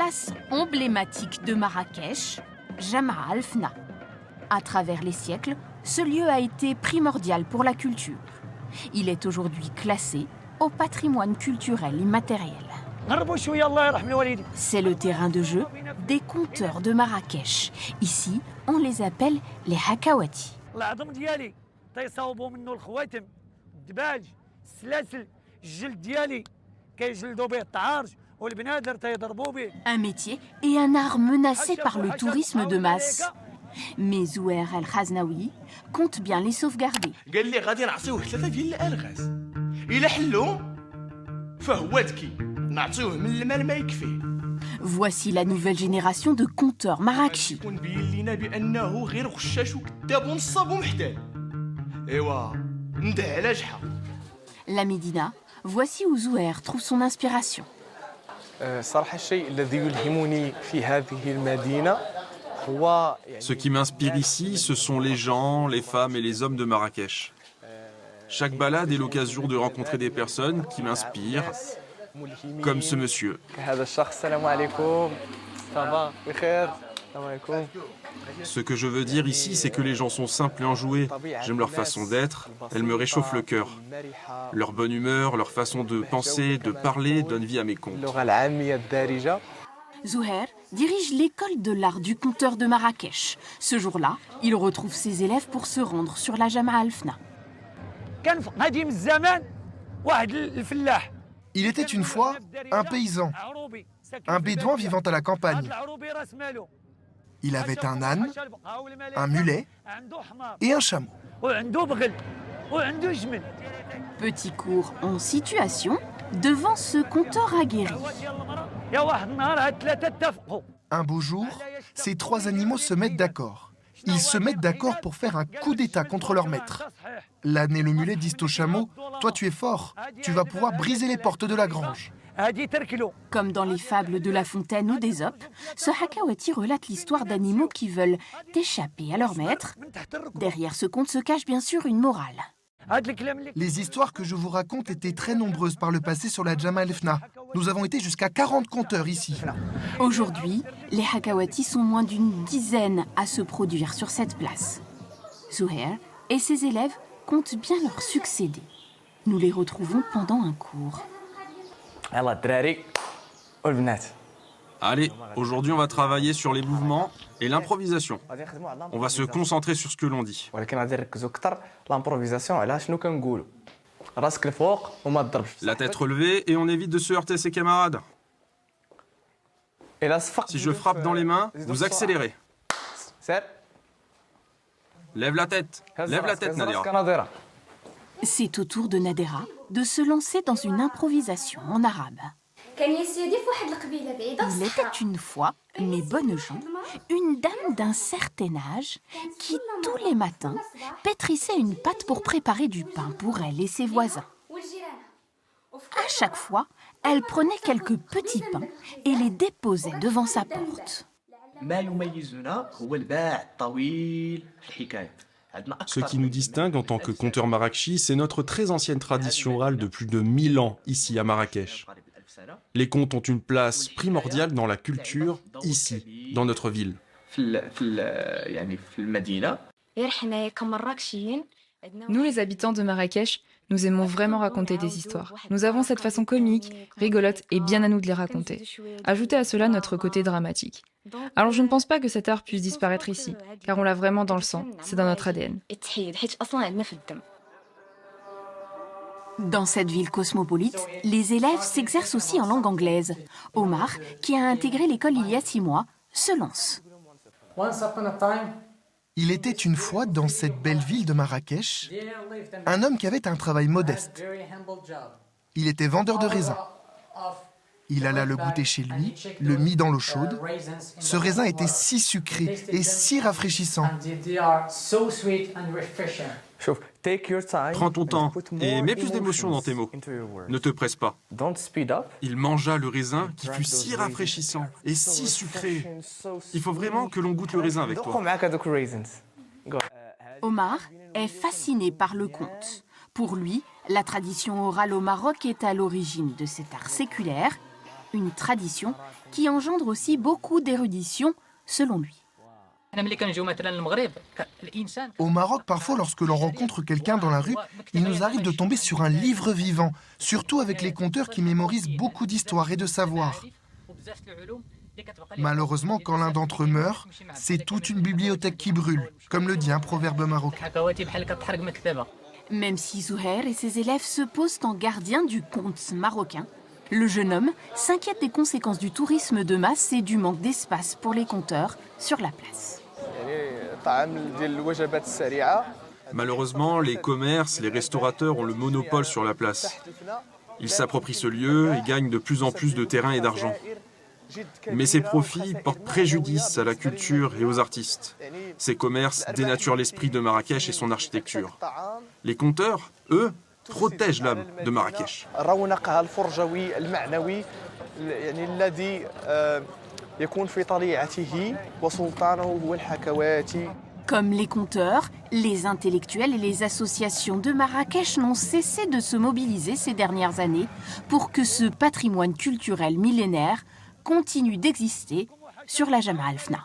place emblématique de Marrakech, Jama al-Fna. À travers les siècles, ce lieu a été primordial pour la culture. Il est aujourd'hui classé au patrimoine culturel immatériel. C'est le terrain de jeu des conteurs de Marrakech. Ici, on les appelle les Hakawati. Un métier et un art menacés par le tourisme de masse. Mais Zouher El-Khaznaoui compte bien les sauvegarder. Voici la nouvelle génération de conteurs marrakchi. La Médina, voici où Zouher trouve son inspiration. Ce qui m'inspire ici, ce sont les gens, les femmes et les hommes de Marrakech. Chaque balade est l'occasion de rencontrer des personnes qui m'inspirent, comme ce monsieur. Ce que je veux dire ici, c'est que les gens sont simples et enjoués. J'aime leur façon d'être, elle me réchauffe le cœur. Leur bonne humeur, leur façon de penser, de parler donne vie à mes contes. Zouher dirige l'école de l'art du conteur de Marrakech. Ce jour-là, il retrouve ses élèves pour se rendre sur la Jama al-Fna. Il était une fois un paysan, un bédouin vivant à la campagne. Il avait un âne, un mulet et un chameau. Petit cours en situation devant ce conteur aguerri. Un beau jour, ces trois animaux se mettent d'accord. Ils se mettent d'accord pour faire un coup d'État contre leur maître. L'âne et le mulet disent au chameau « Toi, tu es fort, tu vas pouvoir briser les portes de la grange. » Comme dans les fables de La Fontaine ou d'Ésope, ce Hakawati relate l'histoire d'animaux qui veulent échapper à leur maître. Derrière ce conte se cache bien sûr une morale. Les histoires que je vous raconte étaient très nombreuses par le passé sur la Jama al-Fna. Nous avons été jusqu'à 40 conteurs ici. Aujourd'hui, les Hakawati sont moins d'une dizaine à se produire sur cette place. Zouher et ses élèves comptent bien leur succéder. Nous les retrouvons pendant un cours. Allez, aujourd'hui on va travailler sur les mouvements et l'improvisation. On va se concentrer sur ce que l'on dit. La tête relevée et on évite de se heurter à ses camarades. Si je frappe dans les mains, vous accélérez. Lève la tête, Nadera. C'est au tour de Nadera de se lancer dans une improvisation en arabe. Il était une fois, mes bonnes gens, une dame d'un certain âge qui, tous les matins, pétrissait une pâte pour préparer du pain pour elle et ses voisins. À chaque fois, elle prenait quelques petits pains et les déposait devant sa porte. Ce qui nous distingue en tant que conteur marrakchi, c'est notre très ancienne tradition orale de plus de 1000 ans ici à Marrakech. Les contes ont une place primordiale dans la culture, ici, dans notre ville. Nous, les habitants de Marrakech, nous aimons vraiment raconter des histoires. Nous avons cette façon comique, rigolote et bien à nous de les raconter. Ajoutez à cela notre côté dramatique. Alors je ne pense pas que cet art puisse disparaître ici, car on l'a vraiment dans le sang, c'est dans notre ADN. Dans cette ville cosmopolite, les élèves s'exercent aussi en langue anglaise. Omar, qui a intégré l'école il y a 6 mois, se lance. Il était une fois dans cette belle ville de Marrakech, un homme qui avait un travail modeste. Il était vendeur de raisins. Il alla le goûter chez lui, le mit dans l'eau chaude. Ce raisin était si sucré et si rafraîchissant. Prends ton temps et mets plus d'émotion dans tes mots. Ne te presse pas. Il mangea le raisin qui fut si rafraîchissant et si sucré. Il faut vraiment que l'on goûte le raisin avec toi. Omar est fasciné par le conte. Pour lui, la tradition orale au Maroc est à l'origine de cet art séculaire Une tradition qui engendre aussi beaucoup d'érudition, selon lui. Au Maroc, parfois, lorsque l'on rencontre quelqu'un dans la rue, il nous arrive de tomber sur un livre vivant, surtout avec les conteurs qui mémorisent beaucoup d'histoires et de savoirs. Malheureusement, quand l'un d'entre eux meurt, c'est toute une bibliothèque qui brûle, comme le dit un proverbe marocain. Même si Zouher et ses élèves se posent en gardiens du conte marocain, le jeune homme s'inquiète des conséquences du tourisme de masse et du manque d'espace pour les conteurs sur la place. Malheureusement, les commerces, les restaurateurs ont le monopole sur la place. Ils s'approprient ce lieu et gagnent de plus en plus de terrain et d'argent. Mais ces profits portent préjudice à la culture et aux artistes. Ces commerces dénaturent l'esprit de Marrakech et son architecture. Les conteurs, eux, protègent l'âme de Marrakech. Comme les conteurs, les intellectuels et les associations de Marrakech n'ont cessé de se mobiliser ces dernières années pour que ce patrimoine culturel millénaire continue d'exister sur la Jama Al Fna.